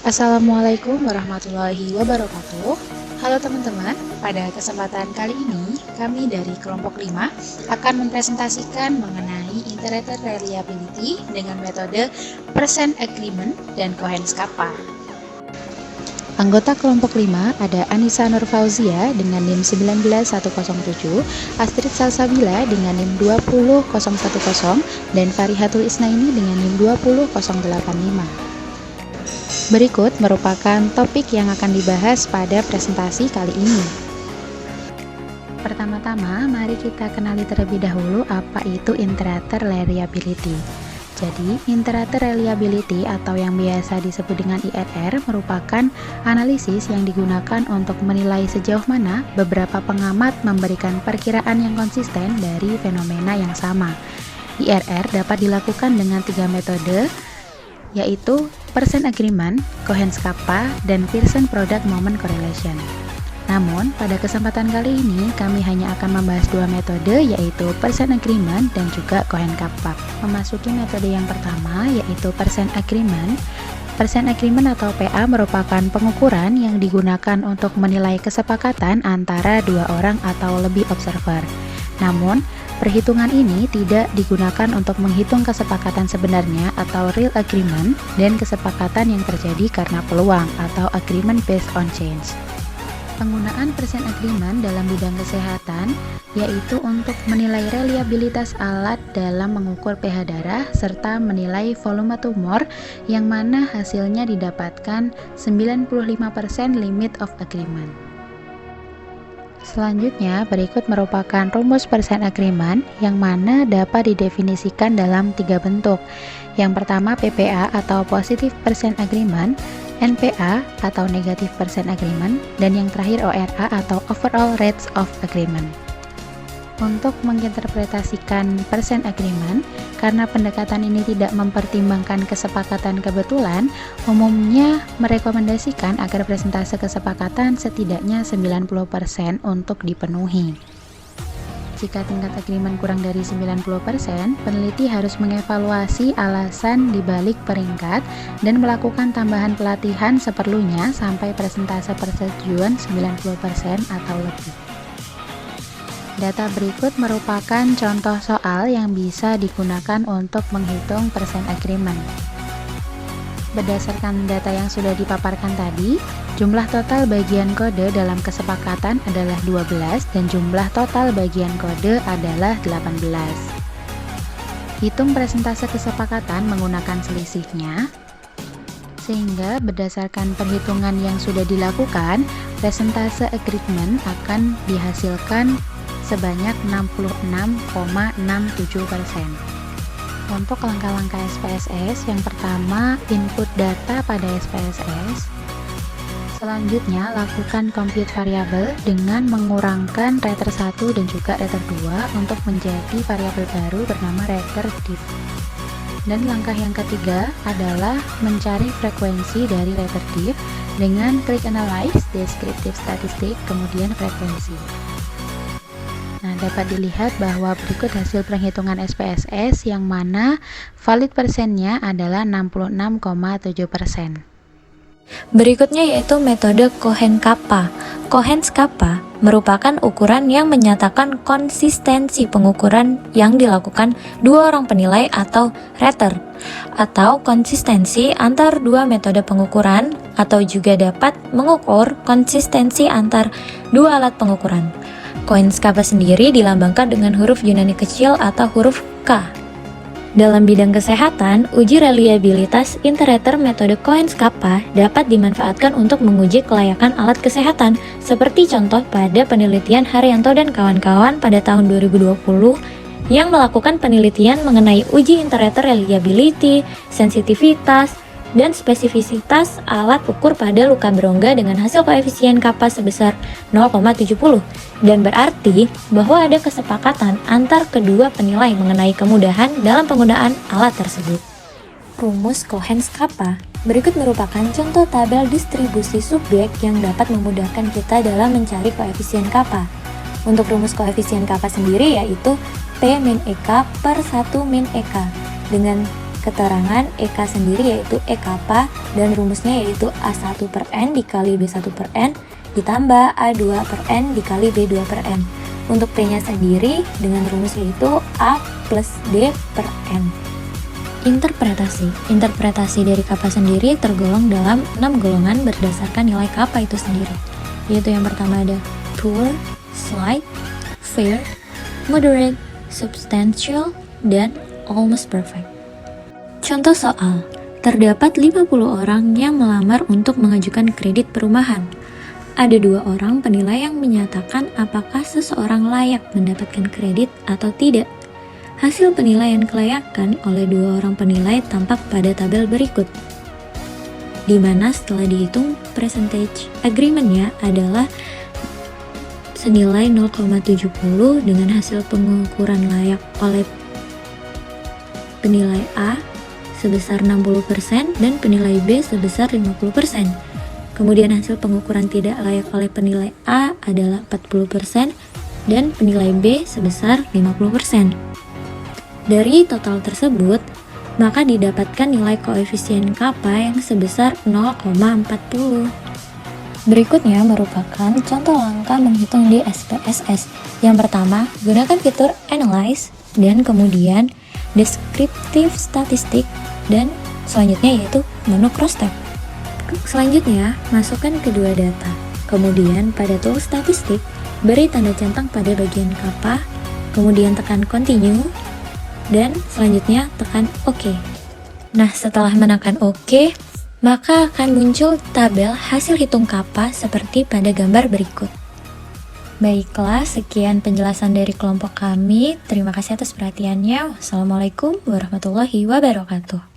Assalamualaikum warahmatullahi wabarakatuh. Halo teman-teman, pada kesempatan kali ini kami dari kelompok 5 akan mempresentasikan mengenai Integrated Reliability dengan metode Percent Agreement dan Cohen's Kappa. Anggota kelompok 5 ada Anissa Nurfauzia dengan NIM 19107, Astrid Salsabila dengan NIM 20010, dan Farihatul Isnaini dengan NIM 20085. Berikut merupakan topik yang akan dibahas pada presentasi kali ini. Pertama-tama, mari kita kenali terlebih dahulu apa itu Integrated Reliability. Jadi, Integrated Reliability atau yang biasa disebut dengan IRR merupakan analisis yang digunakan untuk menilai sejauh mana beberapa pengamat memberikan perkiraan yang konsisten dari fenomena yang sama. IRR dapat dilakukan dengan 3 metode, yaitu Percent Agreement, Cohen's Kappa, dan Pearson Product Moment Correlation. Namun, pada kesempatan kali ini kami hanya akan membahas 2 metode, yaitu Percent Agreement dan juga Cohen's Kappa. Memasuki metode yang pertama, yaitu Percent Agreement. Percent Agreement atau PA merupakan pengukuran yang digunakan untuk menilai kesepakatan antara 2 orang atau lebih observer. Namun, perhitungan ini tidak digunakan untuk menghitung kesepakatan sebenarnya atau real agreement dan kesepakatan yang terjadi karena peluang atau agreement based on change. Penggunaan percent agreement dalam bidang kesehatan yaitu untuk menilai reliabilitas alat dalam mengukur pH darah serta menilai volume tumor yang mana hasilnya didapatkan 95% limit of agreement. Selanjutnya, berikut merupakan rumus percent agreement yang mana dapat didefinisikan dalam 3 bentuk. Yang pertama PPA atau Positive Percent Agreement, NPA atau Negative Percent Agreement, dan yang terakhir ORA atau Overall Rates of Agreement. Untuk menginterpretasikan percent agreement, karena pendekatan ini tidak mempertimbangkan kesepakatan kebetulan, umumnya merekomendasikan agar persentase kesepakatan setidaknya 90% untuk dipenuhi. Jika tingkat agreement kurang dari 90%, peneliti harus mengevaluasi alasan dibalik peringkat dan melakukan tambahan pelatihan seperlunya sampai persentase persetujuan 90% atau lebih. Data berikut merupakan contoh soal yang bisa digunakan untuk menghitung percent agreement. Berdasarkan data yang sudah dipaparkan tadi, jumlah total bagian kode dalam kesepakatan adalah 12 dan jumlah total bagian kode adalah 18. Hitung persentase kesepakatan menggunakan selisihnya, sehingga berdasarkan perhitungan yang sudah dilakukan, persentase agreement akan dihasilkan sebanyak 66,67%. Untuk langkah-langkah SPSS, yang pertama input data pada SPSS. Selanjutnya lakukan compute variabel dengan mengurangkan rater 1 dan juga rater 2 untuk menjadi variabel baru bernama rater diff. Dan langkah yang ketiga adalah mencari frekuensi dari rater diff dengan klik analyze, descriptive statistik, kemudian frekuensi. Nah, dapat dilihat bahwa berikut hasil perhitungan SPSS yang mana valid persennya adalah 66,7%. Berikutnya yaitu metode Cohen's Kappa. Cohen's Kappa merupakan ukuran yang menyatakan konsistensi pengukuran yang dilakukan 2 orang penilai atau rater, atau konsistensi antar 2 metode pengukuran, atau juga dapat mengukur konsistensi antar 2 alat pengukuran. Cohen's Kappa sendiri dilambangkan dengan huruf Yunani kecil atau huruf K. Dalam bidang kesehatan, uji reliabilitas integrator metode Cohen's Kappa dapat dimanfaatkan untuk menguji kelayakan alat kesehatan, seperti contoh pada penelitian Haryanto dan kawan-kawan pada tahun 2020 yang melakukan penelitian mengenai uji integrator reliability, sensitivitas, dan spesifisitas alat ukur pada luka berongga dengan hasil koefisien kappa sebesar 0,70, dan berarti bahwa ada kesepakatan antar kedua penilai mengenai kemudahan dalam penggunaan alat tersebut. Rumus Cohen's Kappa berikut merupakan contoh tabel distribusi subjek yang dapat memudahkan kita dalam mencari koefisien kappa. Untuk rumus koefisien kappa sendiri yaitu P min EK per 1 min EK dengan keterangan EK sendiri yaitu E kappa dan rumusnya yaitu A1 per N dikali B1 per N ditambah A2 per N dikali B2 per N. Untuk P-nya sendiri dengan rumus yaitu A plus D per N. Interpretasi dari kappa sendiri tergolong dalam 6 golongan berdasarkan nilai kappa itu sendiri, yaitu yang pertama ada poor, slight, fair, moderate, substantial, dan almost perfect. Contoh soal, terdapat 50 orang yang melamar untuk mengajukan kredit perumahan. Ada 2 orang penilai yang menyatakan apakah seseorang layak mendapatkan kredit atau tidak. Hasil penilaian kelayakan oleh 2 orang penilai tampak pada tabel berikut, di mana setelah dihitung percentage agreement-nya adalah senilai 0,70 dengan hasil pengukuran layak oleh penilai A sebesar 60% dan penilai B sebesar 50%. Kemudian hasil pengukuran tidak layak oleh penilai A adalah 40% dan penilai B sebesar 50%. Dari total tersebut, maka didapatkan nilai koefisien kappa yang sebesar 0,40. Berikutnya merupakan contoh langkah menghitung di SPSS. Yang pertama, gunakan fitur Analyze dan kemudian Descriptive Statistic dan selanjutnya yaitu menu Crosstab. Selanjutnya, masukkan kedua data. Kemudian pada tool statistik, beri tanda centang pada bagian kappa, kemudian tekan Continue, dan selanjutnya tekan OK. Nah, setelah menekan OK, maka akan muncul tabel hasil hitung kappa seperti pada gambar berikut. Baiklah, sekian penjelasan dari kelompok kami. Terima kasih atas perhatiannya. Wassalamualaikum warahmatullahi wabarakatuh.